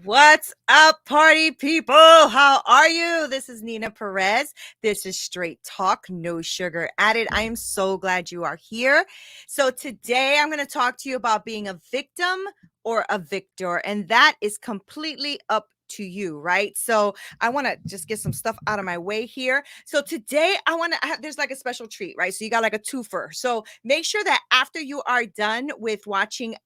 What's up, party people? How are you? This is Neena Perez. This is Straight Talk, no sugar added. I am so glad you are here. So today I'm going to talk to you about being a victim or a victor, and that is completely up to you, right? So I want to just get some stuff out of my way here. So today I want to there's like a special treat, right? So you got like a twofer. So make sure that after you are done with watching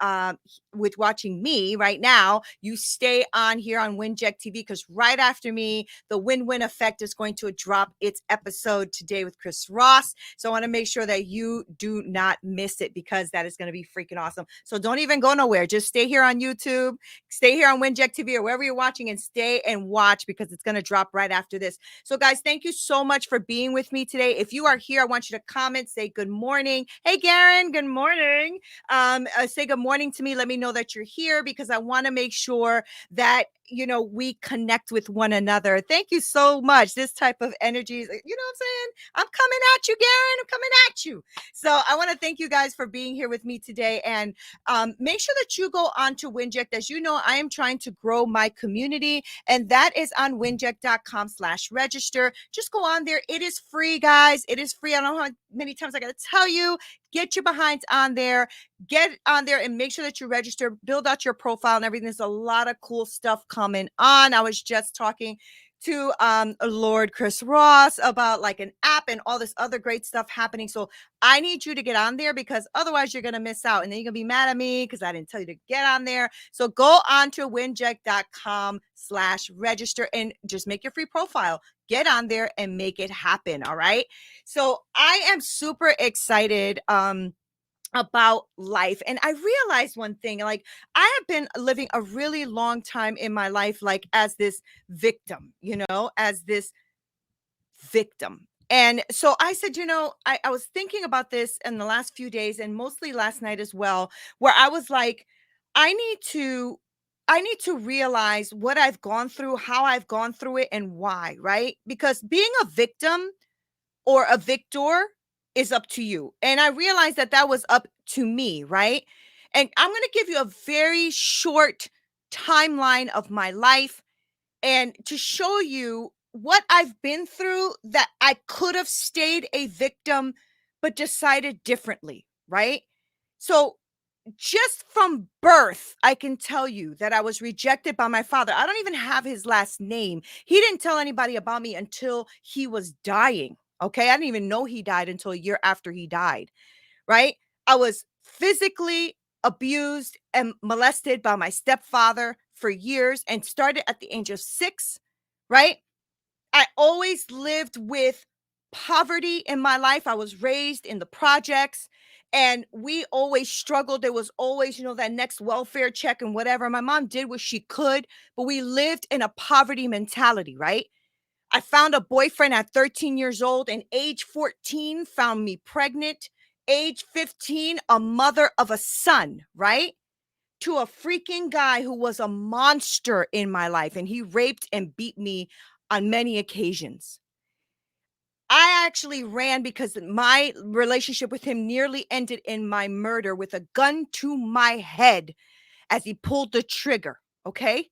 me right now, you stay on here on Winject TV, because right after me, the Win-Win Effect is going to drop its episode today with Chris Ross. So I want to make sure that you do not miss it, because that is going to be freaking awesome. So don't even go nowhere. Just stay here on YouTube, stay here on Winject TV or wherever you're watching, and stay and watch, because it's going to drop right after this. So guys, thank you so much for being with me today. If you are here, I want you to comment, say good morning. Hey, Garen, good morning. Say good morning to me. Let me know that you're here, because I want to make sure that we connect with one another. Thank you so much. This type of energy, you know what I'm saying? I'm coming at you, Garen. I'm coming at you. So I want to thank you guys for being here with me today, and make sure that you go on to Winject. As you know, I am trying to grow my community, and that is on winject.com/register. Just go on there. It is free, guys. It is free. I don't know how many times I got to tell you. Get your behinds on there. Get on there and make sure that you register, build out your profile and everything. There's a lot of cool stuff coming on. I was just talking to Lord Chris Ross about like an app and all this other great stuff happening. So I need you to get on there, because otherwise you're going to miss out. And then you're going to be mad at me because I didn't tell you to get on there. So go on to winject.com/register and just make your free profile. Get on there and make it happen. All right. So I am super excited about life. And I realized one thing, like, I have been living a really long time in my life, like as this victim, as this victim. And so I said, I was thinking about this in the last few days, and mostly last night as well, where I was like, I need to realize what I've gone through, how I've gone through it, and why, right? Because being a victim or a victor is up to you. And I realized that that was up to me, right? And I'm going to give you a very short timeline of my life, and to show you what I've been through, that I could have stayed a victim but decided differently, right? So just from birth, I can tell you that I was rejected by my father. I don't even have his last name. He didn't tell anybody about me until he was dying. Okay. I didn't even know he died until a year after he died. Right. I was physically abused and molested by my stepfather for years, and started at the age of 6. Right. I always lived with poverty in my life. I was raised in the projects, and we always struggled. There was always, that next welfare check and whatever. My mom did what she could, but we lived in a poverty mentality, right? I found a boyfriend at 13 years old, and age 14 found me pregnant. Age 15, a mother of a son, right? To a freaking guy who was a monster in my life, and he raped and beat me on many occasions. I actually ran because my relationship with him nearly ended in my murder with a gun to my head as he pulled the trigger. Okay.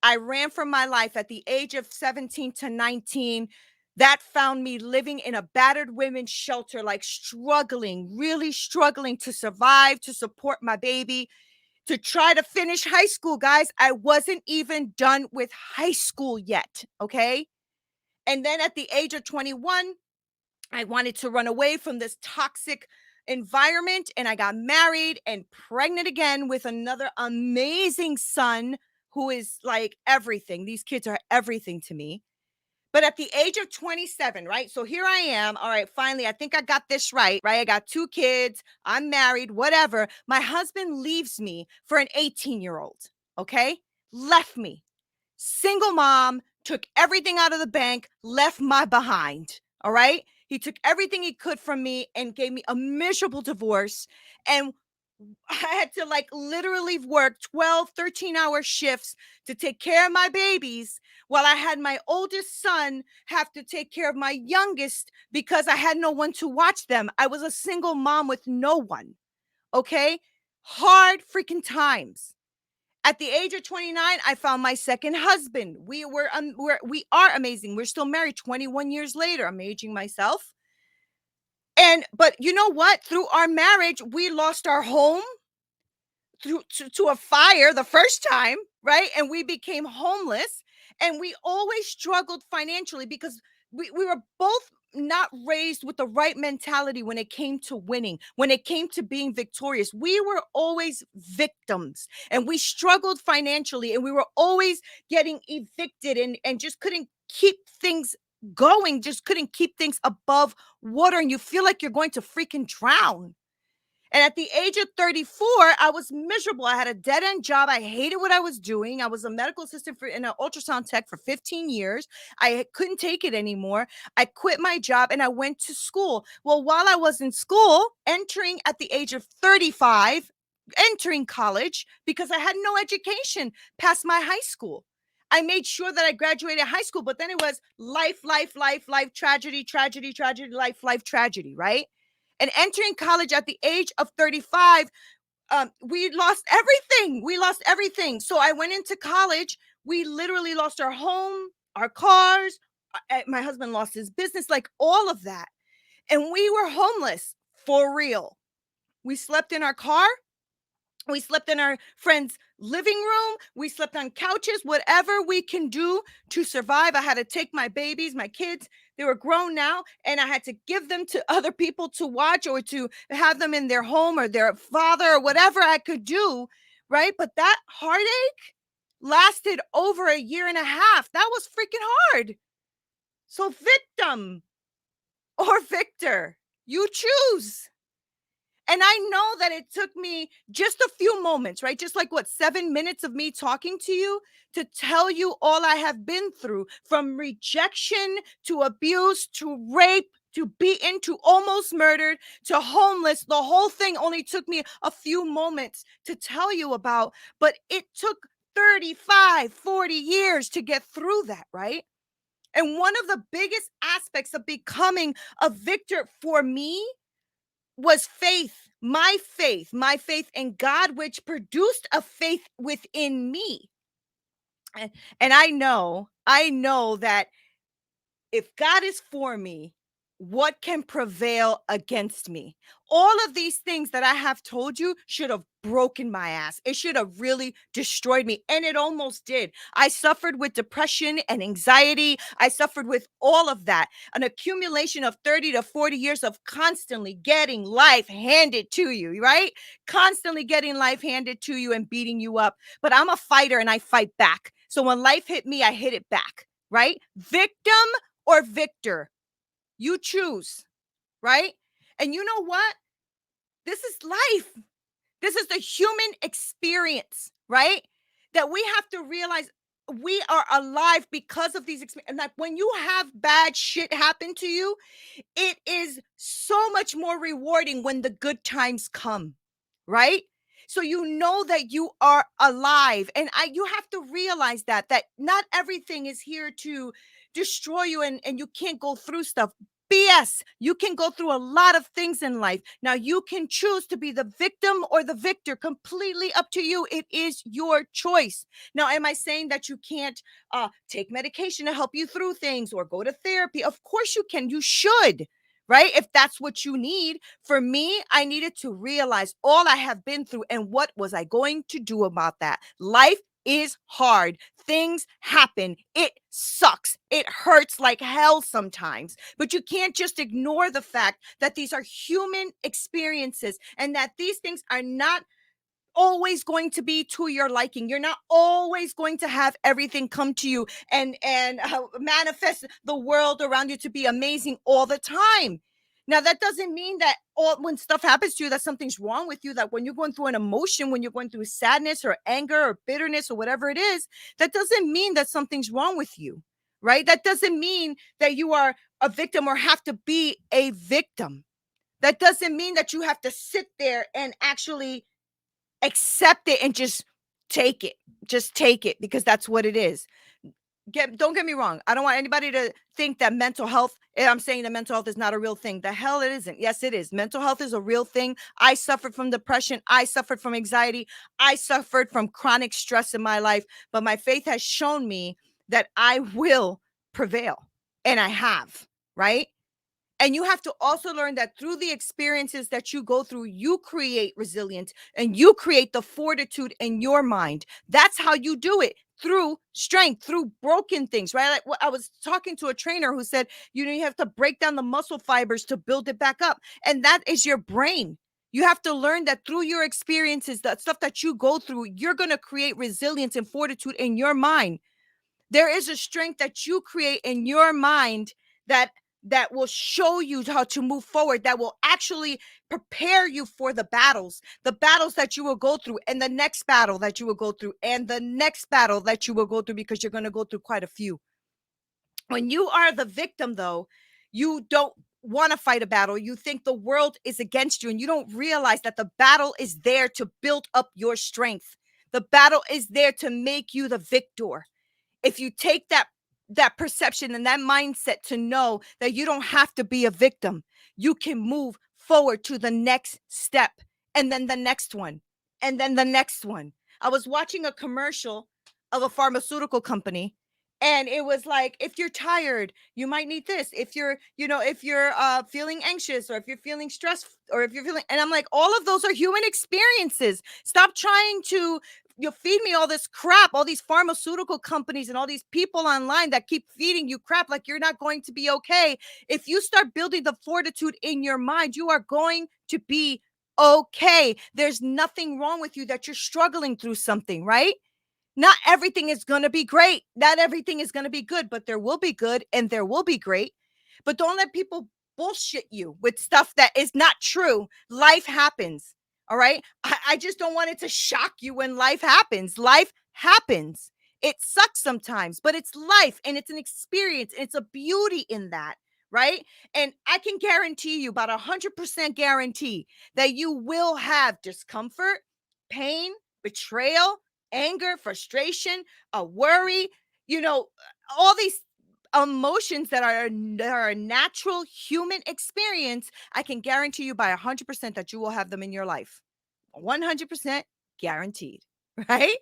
I ran for my life at the age of 17 to 19. That found me living in a battered women's shelter, like struggling, really struggling to survive, to support my baby, to try to finish high school, guys. I wasn't even done with high school yet. Okay. And then at the age of 21, I wanted to run away from this toxic environment, and I got married and pregnant again with another amazing son who is like everything. These kids are everything to me. But at the age of 27, right? So here I am. All right, finally, I think I got this right? I got 2 kids. I'm married, whatever. My husband leaves me for an 18-year-old, okay? Left me. Single mom, took everything out of the bank, left my behind. All right. He took everything he could from me and gave me a miserable divorce. And I had to like literally work 12, 13-hour shifts to take care of my babies, while I had my oldest son have to take care of my youngest because I had no one to watch them. I was a single mom with no one. Okay. Hard freaking times. At the age of 29, I found my second husband. We are amazing. We're still married 21 years later. I'm aging myself. And but you know what? Through our marriage, we lost our home to a fire the first time, right? And we became homeless, and we always struggled financially because we were both not raised with the right mentality when it came to winning, when it came to being victorious. We were always victims, and we struggled financially, and we were always getting evicted, and just couldn't keep things going, just couldn't keep things above water, and you feel like you're going to freaking drown. And at the age of 34, I was miserable. I had a dead end job. I hated what I was doing. I was a medical assistant for in an ultrasound tech for 15 years. I couldn't take it anymore. I quit my job and I went to school. Well, while I was in school, entering at the age of 35, entering college because I had no education past my high school. I made sure that I graduated high school, but then it was life, tragedy, tragedy, tragedy, life, tragedy, right? And entering college at the age of 35, we lost everything. We lost everything. So I went into college. We literally lost our home, our cars. My husband lost his business, like all of that. And we were homeless for real. We slept in our car. We slept in our friend's living room. We slept on couches, whatever we can do to survive. I had to take my babies, my kids, they were grown now, and I had to give them to other people to watch or to have them in their home or their father or whatever I could do. Right. But that heartache lasted over a year and a half. That was freaking hard. So, victim or victor, you choose. And I know that it took me just a few moments, right? Just like what, 7 minutes of me talking to you to tell you all I have been through, from rejection to abuse to rape to beaten to almost murdered to homeless. The whole thing only took me a few moments to tell you about, but it took 35, 40 years to get through that, right? And one of the biggest aspects of becoming a victor for me was my faith in God, which produced a faith within me. And I know that if God is for me, what can prevail against me? All of these things that I have told you should have broken my ass. It should have really destroyed me. And it almost did. I suffered with depression and anxiety. I suffered with all of that. An accumulation of 30 to 40 years of constantly getting life handed to you, right? Constantly getting life handed to you and beating you up. But I'm a fighter and I fight back. So when life hit me, I hit it back, right? Victim or victor, you choose, right? And you know what? This is life. This is the human experience, right? That we have to realize we are alive because of these experiences. Like when you have bad shit happen to you, it is so much more rewarding when the good times come, right? So you know that you are alive, and you have to realize that not everything is here to destroy you, and you can't go through stuff. BS. You can go through a lot of things in life. Now you can choose to be the victim or the victor, completely up to you. It is your choice. Now, am I saying that you can't take medication to help you through things or go to therapy? Of course you can. You should, right? If that's what you need. For me, I needed to realize all I have been through and what was I going to do about that. Life is hard. Things happen. It sucks. It hurts like hell sometimes. But you can't just ignore the fact that these are human experiences and that these things are not always going to be to your liking. You're not always going to have everything come to you and manifest the world around you to be amazing all the time. Now, that doesn't mean that when stuff happens to you, that something's wrong with you, that when you're going through an emotion, when you're going through sadness or anger or bitterness or whatever it is, that doesn't mean that something's wrong with you, right? That doesn't mean that you are a victim or have to be a victim. That doesn't mean that you have to sit there and actually accept it and just take it. Just take it, because that's what it is. don't get me wrong. I don't want anybody to think that mental health, I'm saying that mental health is not a real thing. The hell it isn't. Yes, it is. Mental health is a real thing. I suffered from depression. I suffered from anxiety. I suffered from chronic stress in my life. But my faith has shown me that I will prevail. And I have, right? And you have to also learn that through the experiences that you go through, you create resilience and you create the fortitude in your mind. That's how you do it, through strength, through broken things, right? Like I was talking to a trainer who said, you have to break down the muscle fibers to build it back up. And that is your brain. You have to learn that through your experiences, that stuff that you go through, you're going to create resilience and fortitude in your mind. There is a strength that you create in your mind that will show you how to move forward, that will actually prepare you for the battles that you will go through, and the next battle that you will go through, and the next battle that you will go through, because you're going to go through quite a few. When you are the victim, though, you don't want to fight a battle. You think the world is against you, and you don't realize that the battle is there to build up your strength. The battle is there to make you the victor. If you take that perception and that mindset to know that you don't have to be a victim, you can move forward to the next step, and then the next one, and then the next one. I was watching a commercial of a pharmaceutical company, and it was like, if you're tired, you might need this. If you're, if you're feeling anxious, or if you're feeling stressed, or if you're feeling, and I'm like, all of those are human experiences. Stop trying to, you feed me all this crap, all these pharmaceutical companies and all these people online that keep feeding you crap like you're not going to be okay. If you start building the fortitude in your mind, you are going to be okay. There's nothing wrong with you that you're struggling through something, right? Not everything is going to be great. Not everything is going to be good, but there will be good and there will be great. But don't let people bullshit you with stuff that is not true. Life happens. All right. I just don't want it to shock you when life happens. Life happens. It sucks sometimes, but it's life and it's an experience. And it's a beauty in that. Right. And I can guarantee you, about 100% guarantee, that you will have discomfort, pain, betrayal, anger, frustration, a worry, all these emotions that are a natural human experience. I can guarantee you by 100% that you will have them in your life. 100% guaranteed, right?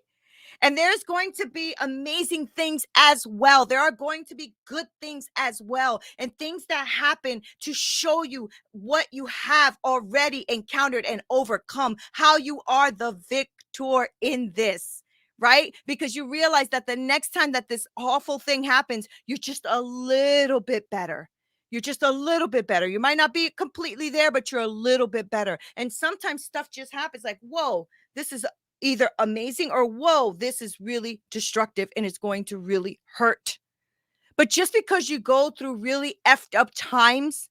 And there's going to be amazing things as well. There are going to be good things as well, and things that happen to show you what you have already encountered and overcome, how you are the victor in this. Right? Because you realize that the next time that this awful thing happens, you're just a little bit better. You're just a little bit better. You might not be completely there, but you're a little bit better. And sometimes stuff just happens like, whoa, this is either amazing, or whoa, this is really destructive and it's going to really hurt. But just because you go through really effed up times,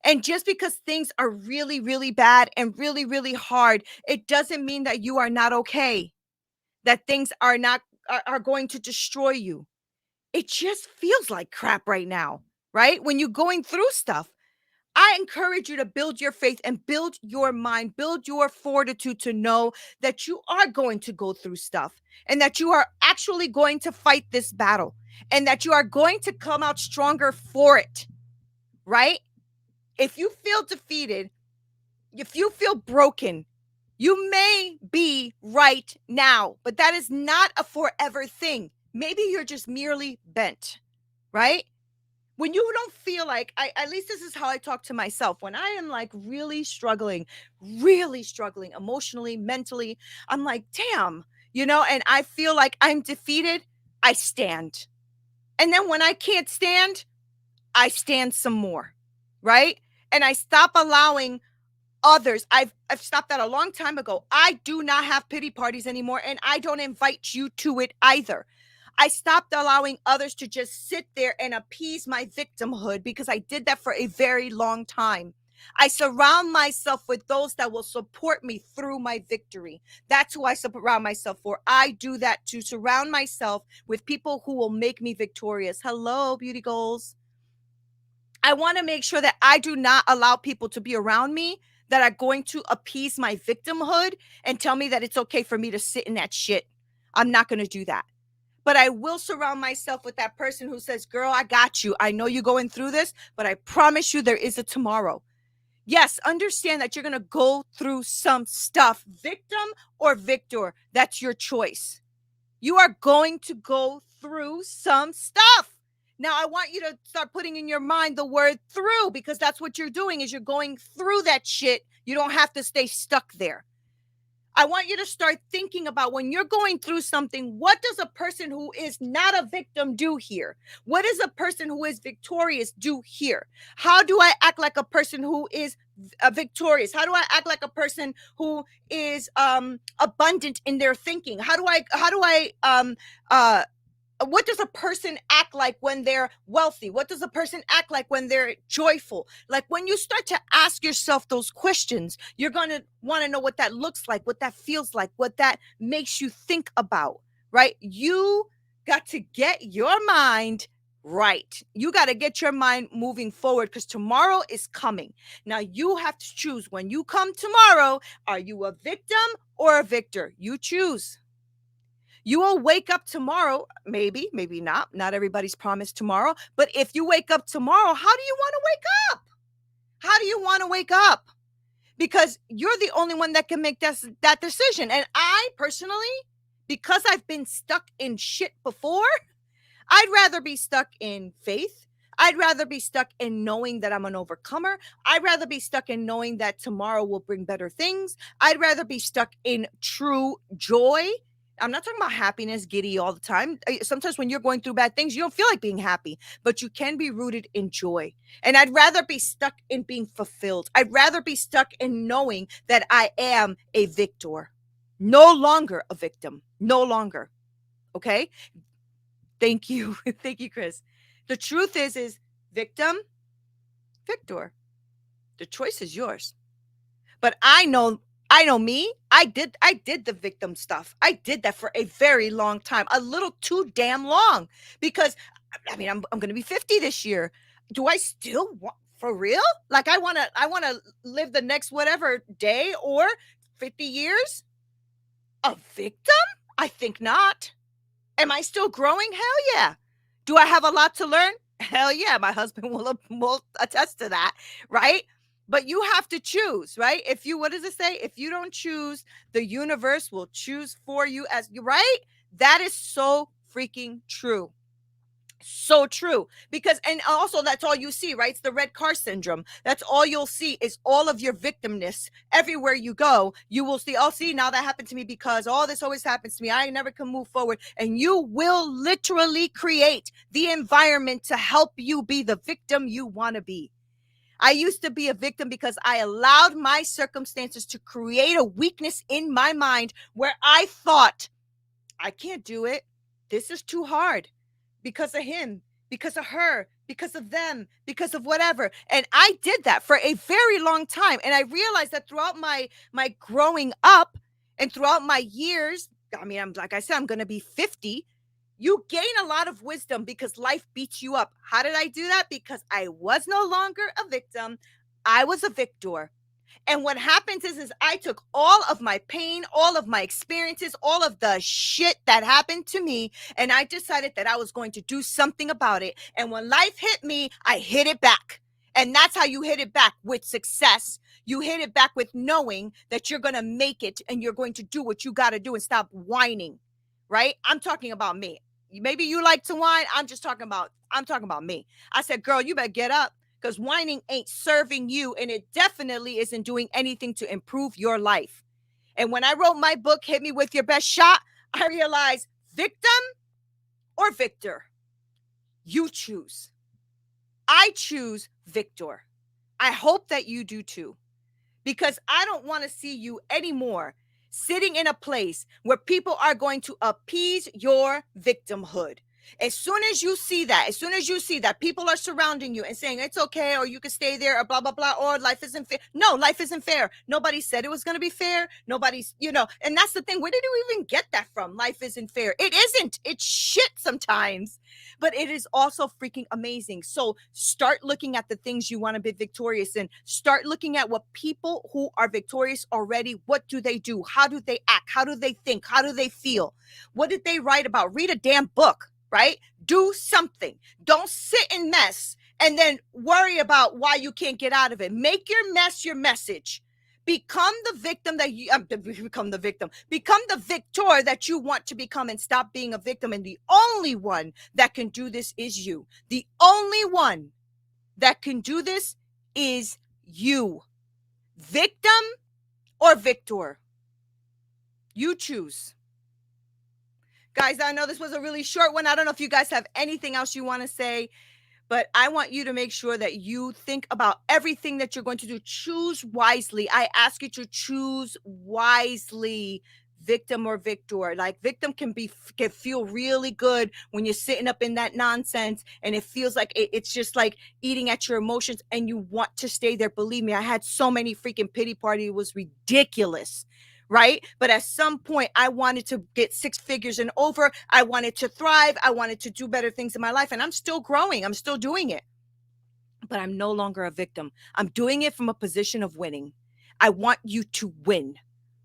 and just because things are really, really bad and really, really hard, it doesn't mean that you are not okay, that things are not are going to destroy you. It just feels like crap right now, right? When you're going through stuff. I encourage you to build your faith and build your mind, build your fortitude to know that you are going to go through stuff, and that you are actually going to fight this battle, and that you are going to come out stronger for it, right? If you feel defeated, if you feel broken, you may be right now, but that is not a forever thing. Maybe you're just merely bent, right? When you don't feel like, at least this is how I talk to myself. When I am like really struggling emotionally, mentally, I'm like, damn, and I feel like I'm defeated, I stand. And then when I can't stand, I stand some more, right? And I stop allowing others. I've stopped that a long time ago. I do not have pity parties anymore, and I don't invite you to it either. I stopped allowing others to just sit there and appease my victimhood, because I did that for a very long time. I surround myself with those that will support me through my victory. That's who I surround myself for. I do that to surround myself with people who will make me victorious. Hello, beauty goals. I want to make sure that I do not allow people to be around me that are going to appease my victimhood and tell me that it's okay for me to sit in that shit. I'm not going to do that. but I will surround myself with that person who says, girl, I got you. I know you're going through this, but I promise you there is a tomorrow. Yes, understand that you're going to go through some stuff, victim or victor. That's your choice. You are going to go through some stuff. Now, I want you to start putting in your mind the word through, because that's what you're doing is you're going through that shit. You don't have to stay stuck there. I want you to start thinking about when you're going through something, what does a person who is not a victim do here? What does a person who is victorious do here? How do I act like a person who is victorious? How do I act like a person who is abundant in their thinking? What does a person act like when they're wealthy? What does a person act like when they're joyful? Like when you start to ask yourself those questions, you're going to want to know what that looks like, what that feels like, what that makes you think about, right? You got to get your mind right. You got to get your mind moving forward because tomorrow is coming. Now you have to choose when you come tomorrow, are you a victim or a victor? You choose. You will wake up tomorrow, maybe, maybe not. Not everybody's promised tomorrow. But if you wake up tomorrow, how do you want to wake up? How do you want to wake up? Because you're the only one that can make that decision. And I personally, because I've been stuck in shit before, I'd rather be stuck in faith. I'd rather be stuck in knowing that I'm an overcomer. I'd rather be stuck in knowing that tomorrow will bring better things. I'd rather be stuck in true joy. I'm not talking about happiness, giddy all the time. Sometimes when you're going through bad things, you don't feel like being happy, but you can be rooted in joy. And I'd rather be stuck in being fulfilled. I'd rather be stuck in knowing that I am a victor, no longer a victim, no longer. Okay. Thank you. Thank you, Chris. The truth is victim, victor. The choice is yours. But I know me. I did the victim stuff. I did that for a very long time, a little too damn long, because I mean, I'm going to be 50 this year. Do I still want, for real? Like I want to live the next whatever day or 50 years a victim? I think not. Am I still growing? Hell yeah. Do I have a lot to learn? Hell yeah. My husband will attest to that, right? But you have to choose, right? If you, what does it say? If you don't choose, the universe will choose for you as you, right? That is so freaking true. So true. Because, and also that's all you see, right? It's the red car syndrome. That's all you'll see is all of your victimness. Everywhere you go, you will see, oh, see, now that happened to me because all this always happens to me. I never can move forward. And you will literally create the environment to help you be the victim you want to be. I used to be a victim because I allowed my circumstances to create a weakness in my mind where I thought, I can't do it. This is too hard. Because of him, because of her, because of them, because of whatever. And I did that for a very long time. And I realized that throughout my growing up and throughout my years, I mean, I'm like I said, I'm going to be 50. You gain a lot of wisdom because life beats you up. How did I do that? Because I was no longer a victim. I was a victor. And what happens is I took all of my pain, all of my experiences, all of the shit that happened to me, and I decided that I was going to do something about it. And when life hit me, I hit it back. And that's how you hit it back, with success. You hit it back with knowing that you're going to make it and you're going to do what you got to do and stop whining, right? I'm talking about me. Maybe you like to whine. I'm talking about me. I said, girl, you better get up. Because whining ain't serving you, and it definitely isn't doing anything to improve your life. And when I wrote my book, Hit Me With Your Best Shot, I realized victim or victor, you choose. I choose victor. I hope that you do too, because I don't want to see you anymore sitting in a place where people are going to appease your victimhood. As soon as you see that people are surrounding you and saying it's okay, or you can stay there, or blah, blah, blah, or life isn't fair. No, life isn't fair. Nobody said it was going to be fair. Nobody's, and that's the thing. Where did you even get that from? Life isn't fair. It isn't. It's shit sometimes, but it is also freaking amazing. So start looking at the things you want to be victorious in. Start looking at what people who are victorious already, what do they do? How do they act? How do they think? How do they feel? What did they write about? Read a damn book. Right? Do something. Don't sit in mess and then worry about why you can't get out of it. Make your mess your message. Become the victim that you become the victim. Become the victor that you want to become, and stop being a victim. And the only one that can do this is you. The only one that can do this is you. Victim or victor. You choose. Guys, I know this was a really short one. I don't know if you guys have anything else you want to say, but I want you to make sure that you think about everything that you're going to do. Choose wisely. I ask you to choose wisely, victim or victor. Like, victim can feel really good when you're sitting up in that nonsense, and it feels like it's just like eating at your emotions, and you want to stay there. Believe me, I had so many freaking pity parties. It was ridiculous. Right? But at some point, I wanted to get 6 figures and over. I wanted to thrive. I wanted to do better things in my life. And I'm still growing. I'm still doing it. But I'm no longer a victim. I'm doing it from a position of winning. I want you to win.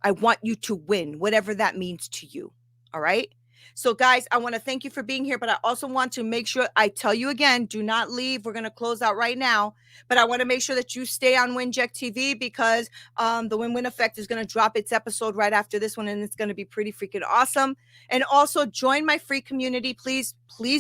I want you to win, whatever that means to you. All right? So guys, I want to thank you for being here, but I also want to make sure I tell you again, do not leave. We're going to close out right now, but I want to make sure that you stay on Winject TV, because the Win-Win Effect is going to drop its episode right after this one, and it's going to be pretty freaking awesome. And also join my free community. Please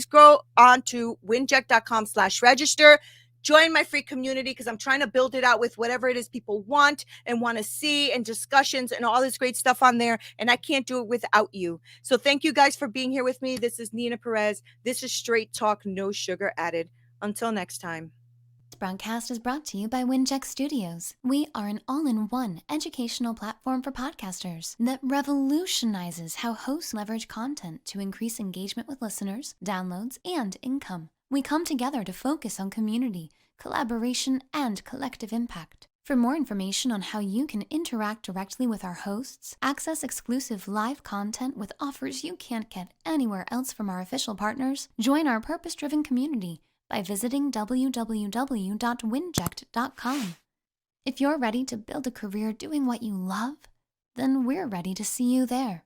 go on to winject.com/register. Join my free community, because I'm trying to build it out with whatever it is people want and want to see, and discussions and all this great stuff on there. And I can't do it without you. So thank you guys for being here with me. This is Neena Perez. This is Straight Talk, no sugar added. Until next time. This broadcast is brought to you by Winject Studios. We are an all-in-one educational platform for podcasters that revolutionizes how hosts leverage content to increase engagement with listeners, downloads, and income. We come together to focus on community, collaboration, and collective impact. For more information on how you can interact directly with our hosts, access exclusive live content with offers you can't get anywhere else from our official partners, join our purpose-driven community by visiting www.winject.com. If you're ready to build a career doing what you love, then we're ready to see you there.